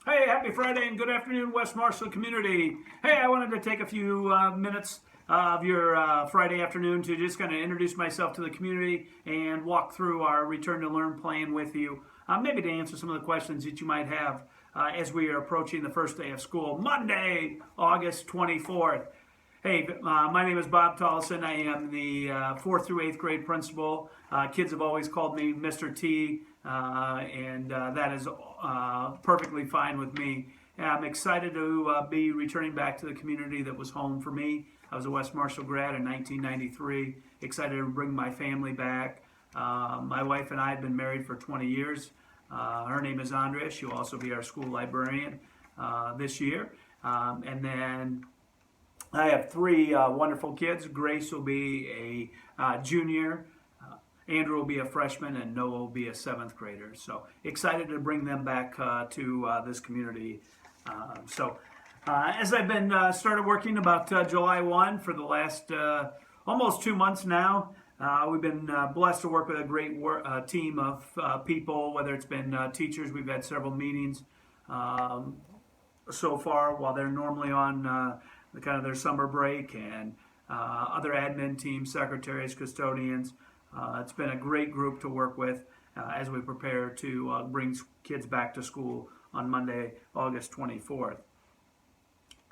Hey, happy Friday and good afternoon, West Marshall community. Hey, I wanted to take a few minutes of your Friday afternoon to just kind of introduce myself to the community and walk through our Return to Learn plan with you. Maybe to answer some of the questions that you might have as we are approaching the first day of school, Monday, August 24th. Hey, my name is Bob Tollison. I am the 4th through 8th grade principal. Kids have always called me Mr. T, and that is perfectly fine with me. I'm excited to be returning back to the community that was home for me. I was a West Marshall grad in 1993. Excited to bring my family back. My wife and I have been married for 20 years. Her name is Andrea. She'll also be our school librarian this year. And then I have three wonderful kids. Grace will be a junior, Andrew will be a freshman, and Noah will be a 7th grader. So excited to bring them back to this community. As I've been started working about July 1 for the last almost 2 months now, we've been blessed to work with a great team of people, whether it's been teachers. We've had several meetings so far while they're normally on kind of their summer break, and other admin teams, secretaries, custodians. It's been a great group to work with as we prepare to bring kids back to school on Monday, August 24th.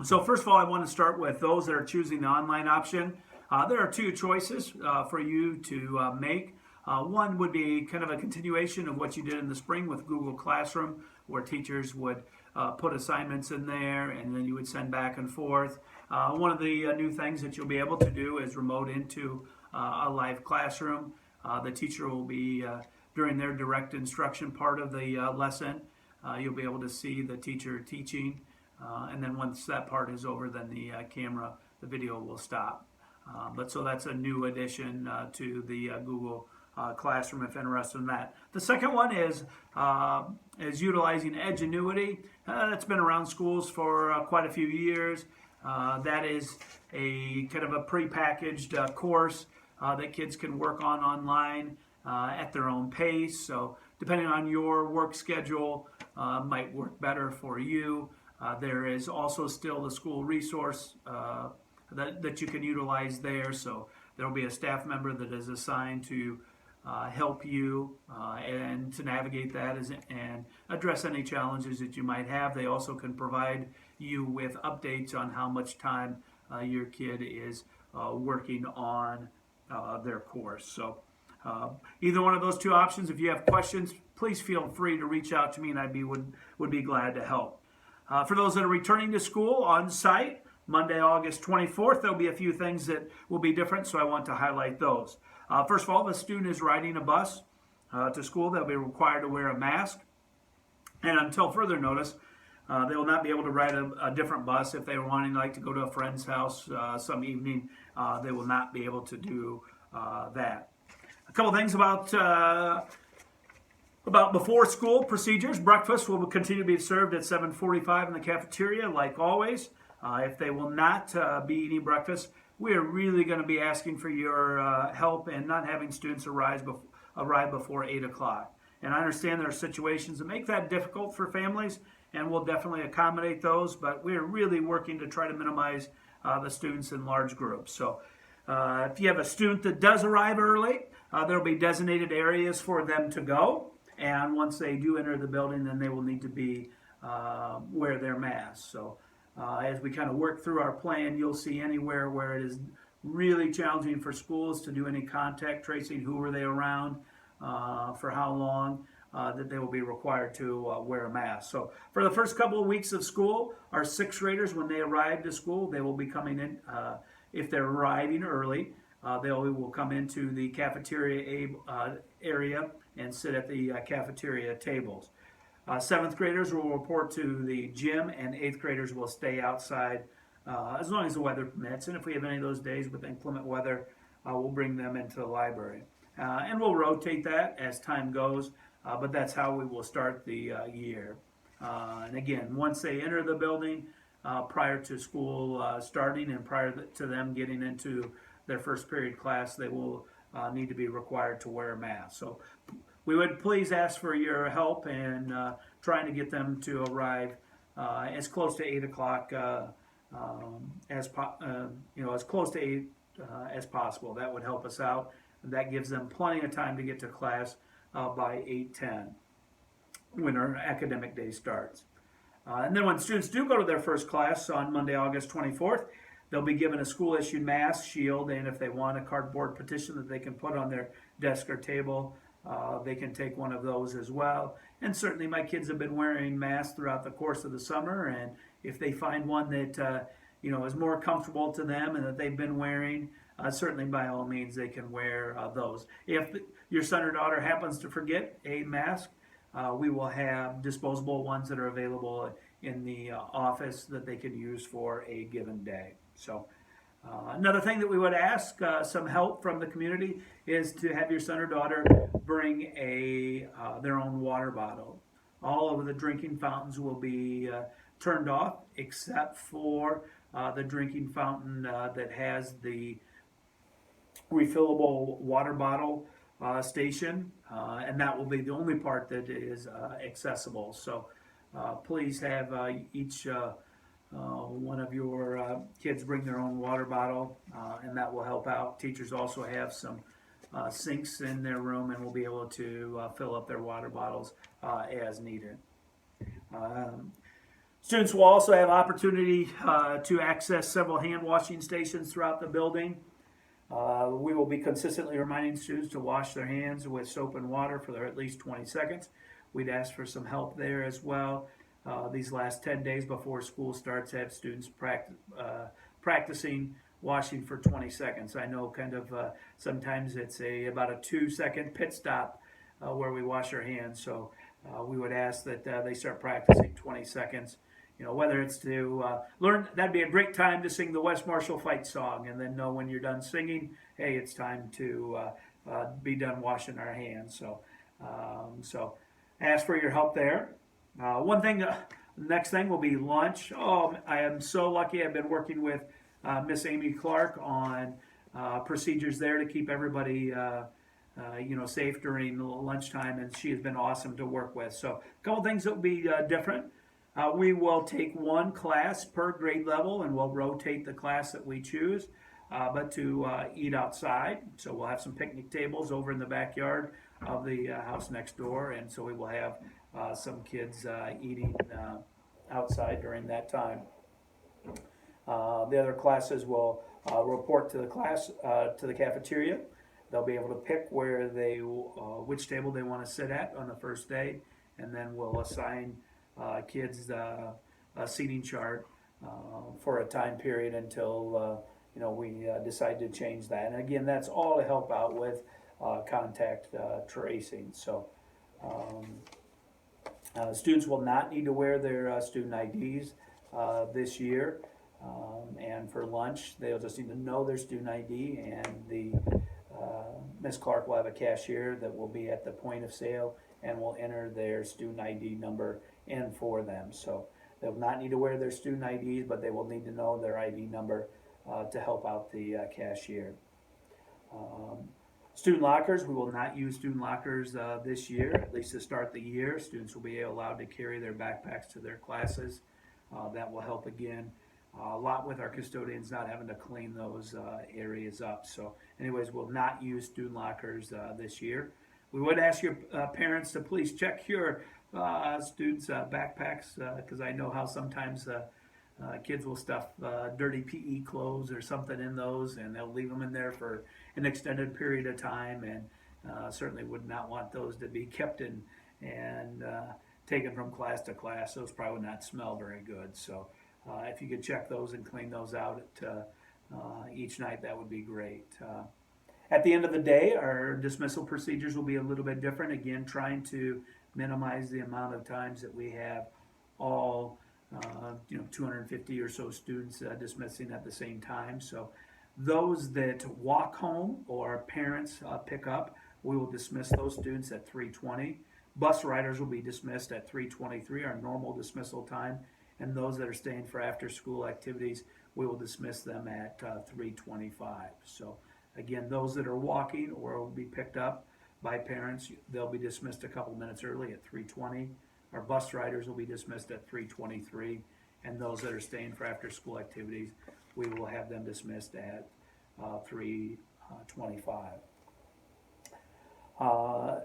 So first of all, I want to start with those that are choosing the online option. There are two choices for you to make. One would be kind of a continuation of what you did in the spring with Google Classroom, where teachers would put assignments in there and then you would send back and forth. One of the new things that you'll be able to do is remote into a live classroom. The teacher will be, during their direct instruction part of the lesson, you'll be able to see the teacher teaching. And then once that part is over, then the video will stop. So that's a new addition to the Google Classroom if interested in that. The second one is utilizing Edgenuity. That's been around schools for quite a few years. That is a kind of a prepackaged course that kids can work on online at their own pace. So depending on your work schedule, might work better for you. There is also still the school resource that you can utilize there. So there will be a staff member that is assigned to help you and to navigate that and address any challenges that you might have. They also can provide you with updates on how much time your kid is working on their course. So either one of those two options, if you have questions, please feel free to reach out to me, and would be glad to help. For those that are returning to school on site, Monday, August 24th, there'll be a few things that will be different, so I want to highlight those. First of all, if a student is riding a bus to school, they'll be required to wear a mask. And until further notice, they will not be able to ride a different bus. If they were wanting to go to a friend's house some evening, they will not be able to do that. A couple things about before school procedures. Breakfast will continue to be served at 7:45 in the cafeteria, like always. If they will not be eating breakfast, we are really going to be asking for your help in not having students arrive before 8 o'clock. And I understand there are situations that make that difficult for families, and we'll definitely accommodate those, but we're really working to try to minimize the students in large groups. So if you have a student that does arrive early, there will be designated areas for them to go. And once they do enter the building, then they will need to be wear their masks. So as we kind of work through our plan, you'll see anywhere where it is really challenging for schools to do any contact tracing, who were they around, for how long, that they will be required to wear a mask. So for the first couple of weeks of school, our 6th graders, when they arrive to school, they will be coming in, if they're arriving early, they will come into the cafeteria area and sit at the cafeteria tables. 7th graders will report to the gym, and 8th graders will stay outside as long as the weather permits. And if we have any of those days with inclement weather, we'll bring them into the library. And we'll rotate that as time goes, but that's how we will start the year. And again, once they enter the building, prior to school starting and prior to them getting into their first period class, they will need to be required to wear a mask. So we would please ask for your help in trying to get them to arrive as close to 8 o'clock as close to 8 as possible. That would help us out. And that gives them plenty of time to get to class by 8:10 when our academic day starts. And then when students do go to their first class on Monday, August 24th, they'll be given a school-issued mask, shield, and if they want a cardboard petition that they can put on their desk or table, they can take one of those as well. And certainly my kids have been wearing masks throughout the course of the summer, and if they find one that is more comfortable to them and that they've been wearing, certainly by all means they can wear those. If your son or daughter happens to forget a mask, we will have disposable ones that are available in the office that they can use for a given day. So another thing that we would ask some help from the community is to have your son or daughter bring their own water bottle. All of the drinking fountains will be turned off except for the drinking fountain that has the refillable water bottle station, and that will be the only part that is accessible. So please have each one of your kids bring their own water bottle, and that will help out. Teachers also have some sinks in their room and will be able to fill up their water bottles as needed. Students will also have opportunity to access several hand washing stations throughout the building. We will be consistently reminding students to wash their hands with soap and water for at least 20 seconds. We'd ask for some help there as well. These last 10 days before school starts, have students practicing washing for 20 seconds. I know sometimes it's about a 2-second pit stop where we wash our hands. So we would ask that they start practicing 20 seconds. Whether it's to learn, that'd be a great time to sing the West Marshall Fight song, and then know when you're done singing, hey, it's time to be done washing our hands. So ask for your help there. Next thing will be lunch. Oh, I am so lucky. I've been working with Miss Amy Clark on procedures there to keep everybody safe during lunchtime, and she has been awesome to work with. So a couple things that will be different. We will take one class per grade level, and we'll rotate the class that we choose, but to eat outside. So we'll have some picnic tables over in the backyard of the house next door, and so we will have some kids eating outside during that time. The other classes will report to the cafeteria. They'll be able to pick which table they want to sit at on the first day, and then we'll assign kids a seating chart for a time period until we decide to change that. And again, that's all to help out with contact tracing. So students will not need to wear their student IDs this year. And for lunch, they'll just need to know their student ID, and Ms. Clark will have a cashier that will be at the point of sale and will enter their student ID number in for them. So they'll not need to wear their student IDs, but they will need to know their ID number to help out the cashier. Student lockers, we will not use student lockers this year, at least to start the year. Students will be allowed to carry their backpacks to their classes. That will help again a lot with our custodians not having to clean those areas up. So anyways, we'll not use student lockers this year. We would ask your parents to please check your students' backpacks, because I know how sometimes kids will stuff dirty PE clothes or something in those, and they'll leave them in there for an extended period of time, and certainly would not want those to be kept in and taken from class to class. Those probably would not smell very good. So if you could check those and clean those out each night, that would be great. At the end of the day, our dismissal procedures will be a little bit different. Again, trying to minimize the amount of times that we have all 250 or so students dismissing at the same time. So those that walk home or parents pick up, we will dismiss those students at 3:20. Bus riders will be dismissed at 3:23, our normal dismissal time. And those that are staying for after school activities, we will dismiss them at 3:25. So again, those that are walking or will be picked up by parents, they'll be dismissed a couple minutes early at 3:20. Our bus riders will be dismissed at 3:23, and those that are staying for after-school activities, we will have them dismissed at 3:25.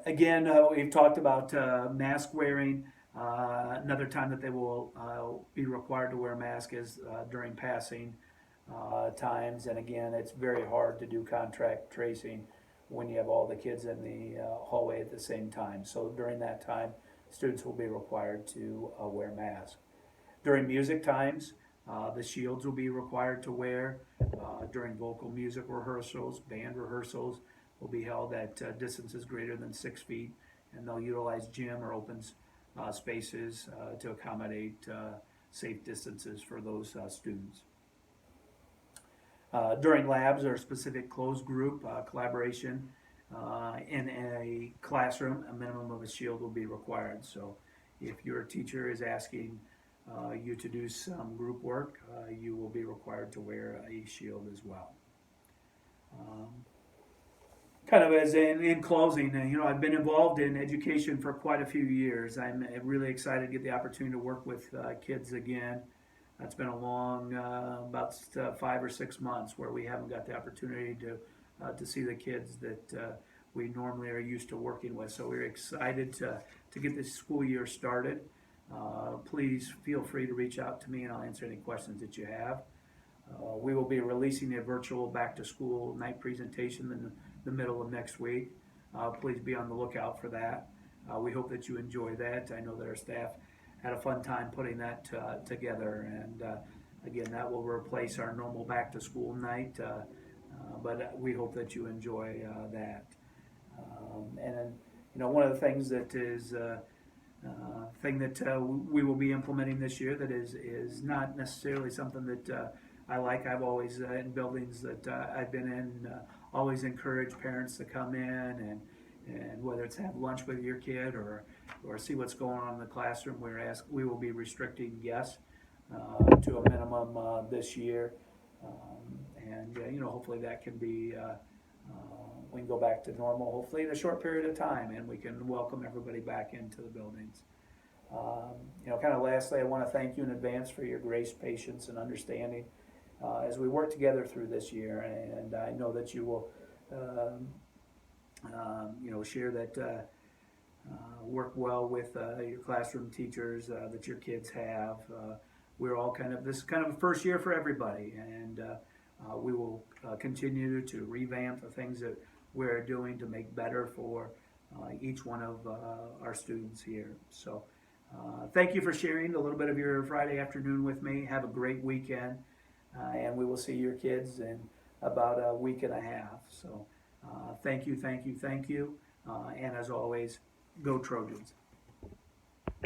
Again, we've talked about mask wearing. Another time that they will be required to wear a mask is during passing times. And again, it's very hard to do contact tracing when you have all the kids in the hallway at the same time. So during that time, students will be required to wear masks. During music times, the shields will be required to wear. During vocal music rehearsals, band rehearsals will be held at distances greater than 6 feet, and they'll utilize gym or open spaces to accommodate safe distances for those students. During labs or specific closed group collaboration in a classroom, a minimum of a shield will be required. So if your teacher is asking you to do some group work, you will be required to wear a shield as well. Kind of as in closing, I've been involved in education for quite a few years. I'm really excited to get the opportunity to work with kids again. It's been a long, about 5 or 6 months where we haven't got the opportunity to see the kids that we normally are used to working with. So we're excited to get this school year started. Please feel free to reach out to me and I'll answer any questions that you have. We will be releasing a virtual back to school night presentation in the middle of next week. Please be on the lookout for that. We hope that you enjoy that. I know that our staff had a fun time putting that together, and again, that will replace our normal back to school night, but we hope that you enjoy that. And one of the things that is thing that we will be implementing this year that is not necessarily something that I like. I've always, in buildings that I've been in, always encourage parents to come in and whether it's have lunch with your kid or see what's going on in the classroom. We will be restricting guests to a minimum this year, and hopefully that can be we can go back to normal hopefully in a short period of time, and we can welcome everybody back into the buildings. Kind of lastly, I want to thank you in advance for your grace, patience, and understanding as we work together through this year, and I know that you will share that work well with your classroom teachers that your kids have. We're all this is kind of a first year for everybody, and we will continue to revamp the things that we're doing to make better for each one of our students here. So thank you for sharing a little bit of your Friday afternoon with me. Have a great weekend, and we will see your kids in about a week and a half. So thank you, and as always, go Trojans.